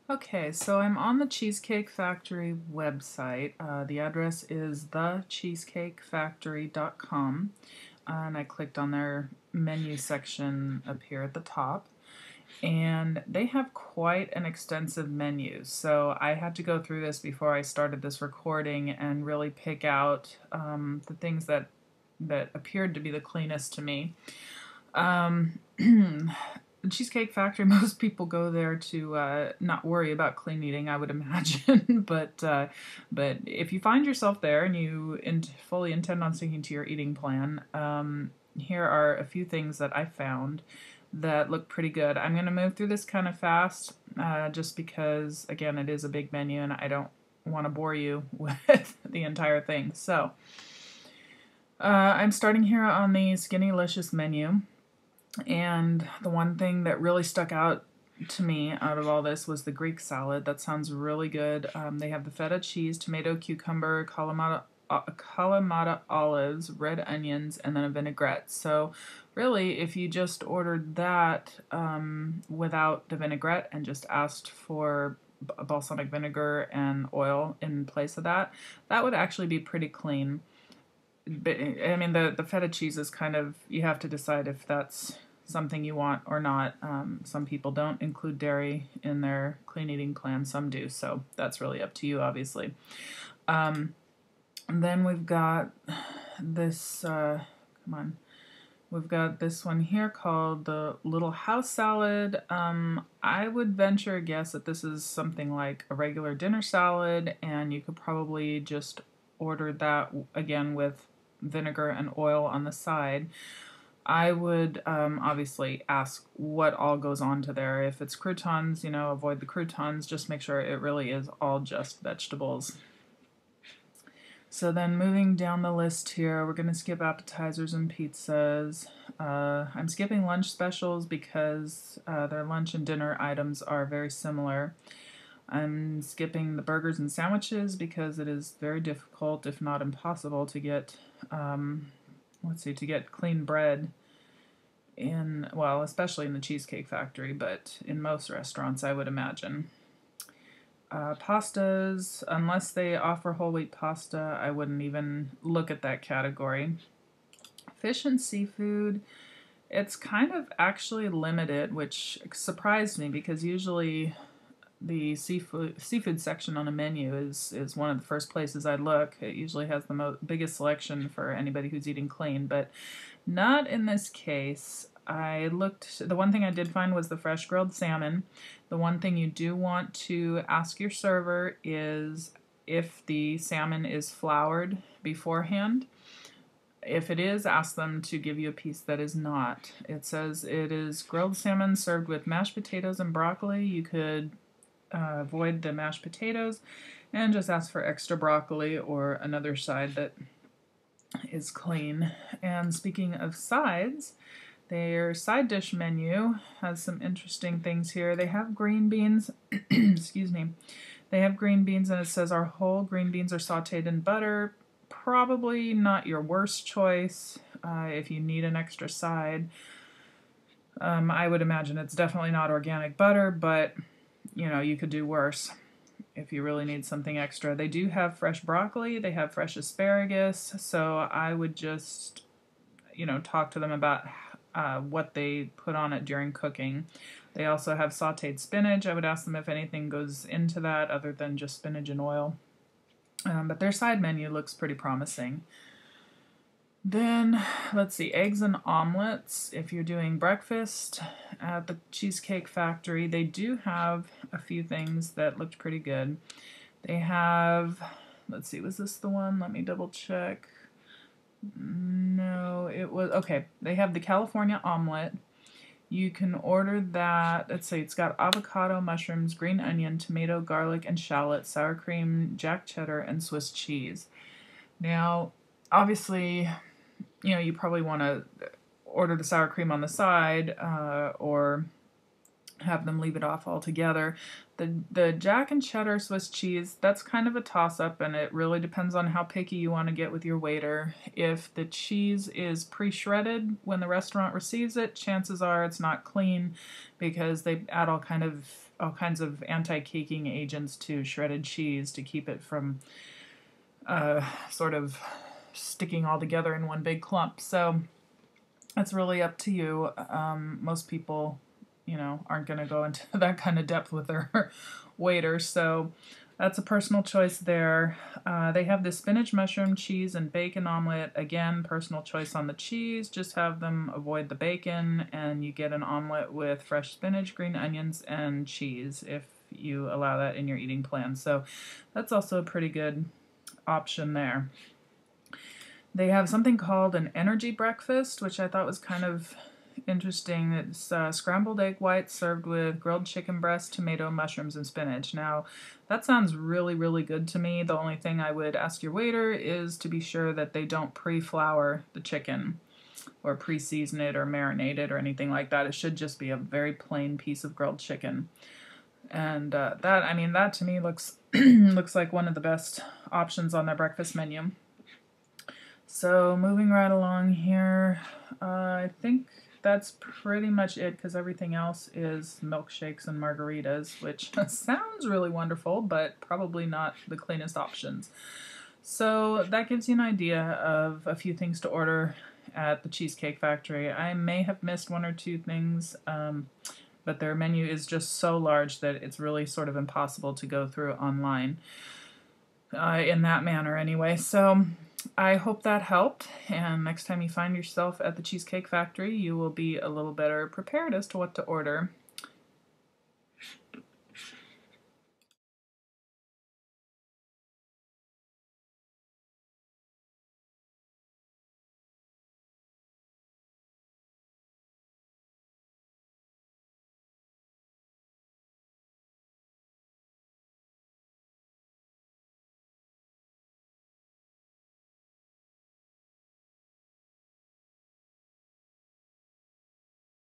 Okay, so I'm on the Cheesecake Factory website. The address is thecheesecakefactory.com, and I clicked on their menu section up here at the top. And they have quite an extensive menu, so I had to go through this before I started this recording and really pick out the things that appeared to be the cleanest to me. The Cheesecake Factory, most people go there to not worry about clean eating, I would imagine. But if you find yourself there and you fully intend on sticking to your eating plan, here are a few things that I found that look pretty good. I'm going to move through this kind of fast, just because, again, it is a big menu and I don't want to bore you with the entire thing. So, I'm starting here on the Skinnylicious menu. And the one thing that really stuck out to me out of all this was the Greek salad. That sounds really good. They have the feta cheese, tomato, cucumber, Kalamata olives, red onions, and then a vinaigrette. So really, if you just ordered that without the vinaigrette and just asked for balsamic vinegar and oil in place of that, that would actually be pretty clean. But I mean, the feta cheese is kind of, you have to decide if that's something you want or not. Some people don't include dairy in their clean eating plan, some do, so that's really up to you, obviously. And then we've got this, come on, we've got this one here called the Little House Salad. I would venture a guess that this is something like a regular dinner salad, and you could probably just order that again with vinegar and oil on the side. I would obviously ask what all goes on to there. If it's croutons, avoid the croutons. Just make sure it really is all just vegetables. So then moving down the list here, we're going to skip appetizers and pizzas. I'm skipping lunch specials because their lunch and dinner items are very similar. I'm skipping the burgers and sandwiches because it is very difficult, if not impossible, to get, to get clean bread especially in the Cheesecake Factory, but in most restaurants, I would imagine. Pastas, unless they offer whole wheat pasta, I wouldn't even look at that category. Fish and seafood, it's kind of actually limited, which surprised me because usually the seafood section on a menu is one of the first places I look. It usually has the biggest selection for anybody who's eating clean, but not in this case. The one thing I did find was the fresh grilled salmon. The one thing you do want to ask your server is if the salmon is floured beforehand. If it is, ask them to give you a piece that is not. It says it is grilled salmon served with mashed potatoes and broccoli. You could avoid the mashed potatoes and just ask for extra broccoli or another side that is clean. And speaking of sides, their side dish menu has some interesting things here. They have green beans, excuse me. They have green beans and it says our whole green beans are sauteed in butter. Probably not your worst choice if you need an extra side. I would imagine it's definitely not organic butter, but you could do worse if you really need something extra. They do have fresh broccoli, they have fresh asparagus, so I would just, talk to them about what they put on it during cooking. They also have sauteed spinach. I would ask them if anything goes into that other than just spinach and oil. But their side menu looks pretty promising. Then, let's see, eggs and omelets. If you're doing breakfast at the Cheesecake Factory, they do have a few things that looked pretty good. They have, let's see, was this the one? Let me double check. No, it was, okay. They have the California omelet. You can order that. Let's see, it's got avocado, mushrooms, green onion, tomato, garlic, and shallot, sour cream, jack cheddar, and Swiss cheese. Now, obviously, you probably want to order the sour cream on the side, or have them leave it off altogether. The Jack and Cheddar Swiss cheese, that's kind of a toss-up, and it really depends on how picky you want to get with your waiter. If the cheese is pre-shredded when the restaurant receives it, chances are it's not clean because they add all kinds of anti-caking agents to shredded cheese to keep it from sort of sticking all together in one big clump. So that's really up to you. Most people, aren't going to go into that kind of depth with their waiter, so that's a personal choice there. They have the spinach, mushroom, cheese, and bacon omelet. Again, personal choice on the cheese. Just have them avoid the bacon, and you get an omelet with fresh spinach, green onions, and cheese if you allow that in your eating plan. So that's also a pretty good option there. They have something called an energy breakfast, which I thought was kind of interesting. It's scrambled egg whites served with grilled chicken breast, tomato, mushrooms, and spinach. Now, that sounds really, really good to me. The only thing I would ask your waiter is to be sure that they don't pre-flour the chicken or pre-season it or marinate it or anything like that. It should just be a very plain piece of grilled chicken. And that to me looks looks like one of the best options on their breakfast menu. So moving right along here, I think that's pretty much it because everything else is milkshakes and margaritas, which sounds really wonderful, but probably not the cleanest options. So that gives you an idea of a few things to order at the Cheesecake Factory. I may have missed one or two things, but their menu is just so large that it's really sort of impossible to go through online in that manner anyway. So I hope that helped, and next time you find yourself at the Cheesecake Factory, you will be a little better prepared as to what to order.